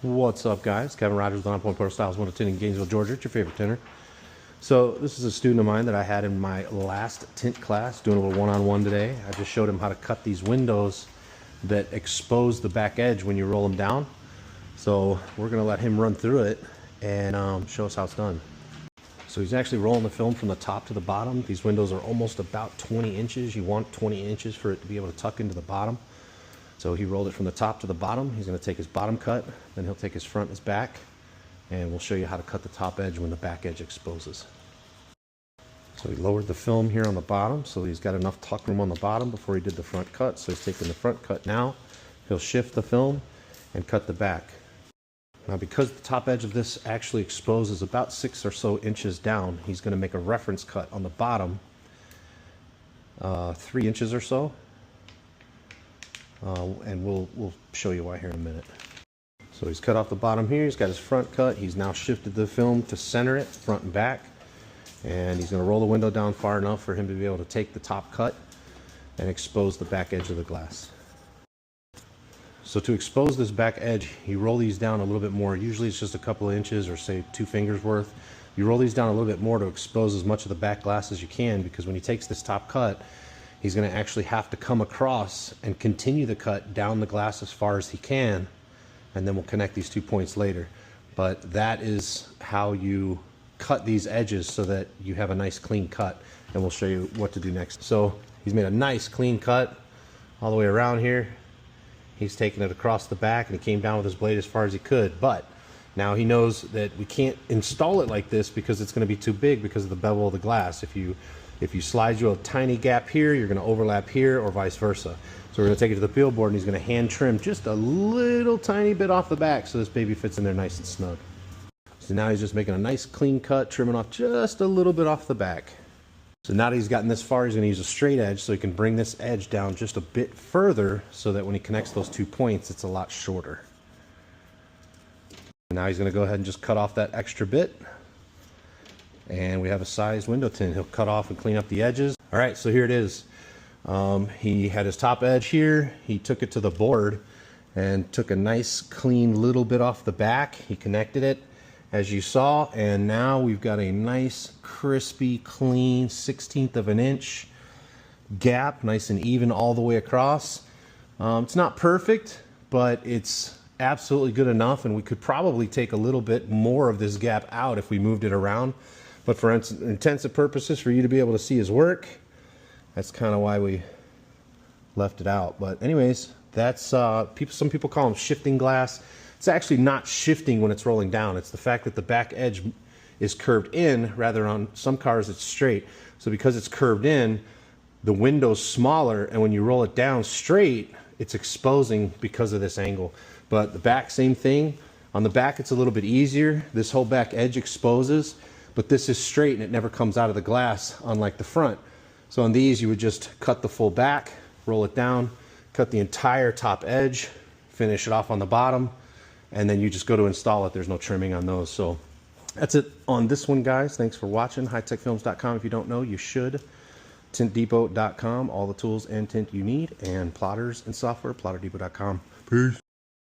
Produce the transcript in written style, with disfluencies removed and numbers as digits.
What's up, guys? Kevin Rogers with On Point Portal Styles, 110 in Gainesville, Georgia. It's your favorite tinter. So this is a student of mine that I had in my last tint class, doing a little one-on-one today. I just showed him how to cut these windows that expose the back edge when you roll them down. So we're going to let him run through it and show us how it's done. So he's actually rolling the film from the top to the bottom. These windows are almost about 20 inches. You want 20 inches for it to be able to tuck into the bottom. So he rolled it from the top to the bottom. He's going to take his bottom cut, then he'll take his front and his back, and we'll show you how to cut the top edge when the back edge exposes. So he lowered the film here on the bottom, so he's got enough tuck room on the bottom before he did the front cut. So he's taking the front cut now. He'll shift the film and cut the back. Now, because the top edge of this actually exposes about 6 or so inches down, he's going to make a reference cut on the bottom, 3 inches or so. And we'll show you why here in a minute. So he's cut off the bottom here. He's got his front cut. He's now shifted the film to center it, front and back. And he's going to roll the window down far enough for him to be able to take the top cut and expose the back edge of the glass. So to expose this back edge, you roll these down a little bit more. Usually it's just a couple of inches or say 2 fingers worth. You roll these down a little bit more to expose as much of the back glass as you can, because when he takes this top cut, he's going to actually have to come across and continue the cut down the glass as far as he can, and then we'll connect these 2 points later. But that is how you cut these edges so that you have a nice clean cut, and we'll show you what to do next. So he's made a nice clean cut all the way around here. He's taken it across the back, and he came down with his blade as far as he could, but now he knows that we can't install it like this because it's going to be too big because of the bevel of the glass. If you slide you a tiny gap here, you're going to overlap here, or vice versa. So we're going to take it to the peel board, and he's going to hand trim just a little tiny bit off the back so this baby fits in there nice and snug. So now he's just making a nice clean cut, trimming off just a little bit off the back. So now that he's gotten this far, he's going to use a straight edge so he can bring this edge down just a bit further so that when he connects those 2 points, it's a lot shorter. And now he's going to go ahead and just cut off that extra bit. And we have a sized window tint. He'll cut off and clean up the edges. All right, so here it is. He had his top edge here. He took it to the board and took a nice clean little bit off the back. He connected it, as you saw, and now we've got a nice crispy clean 1/16 of an inch gap, nice and even all the way across. It's not perfect, but it's absolutely good enough, and we could probably take a little bit more of this gap out if we moved it around. But for intensive purposes, for you to be able to see his work, that's kind of why we left it out. But anyways, that's some people call them shifting glass. It's actually not shifting when it's rolling down. It's the fact that the back edge is curved in, rather on some cars it's straight. So because it's curved in, the window's smaller, and when you roll it down straight, it's exposing because of this angle. But the back, same thing. On the back, it's a little bit easier. This whole back edge exposes, but this is straight and it never comes out of the glass, unlike the front. So on these, you would just cut the full back, roll it down, cut the entire top edge, finish it off on the bottom, and then you just go to install it. There's no trimming on those. So that's it on this one, guys. Thanks for watching. HighTechFilms.com. If you don't know, you should. TintDepot.com. All the tools and tint you need. And plotters and software, PlotterDepot.com. Peace.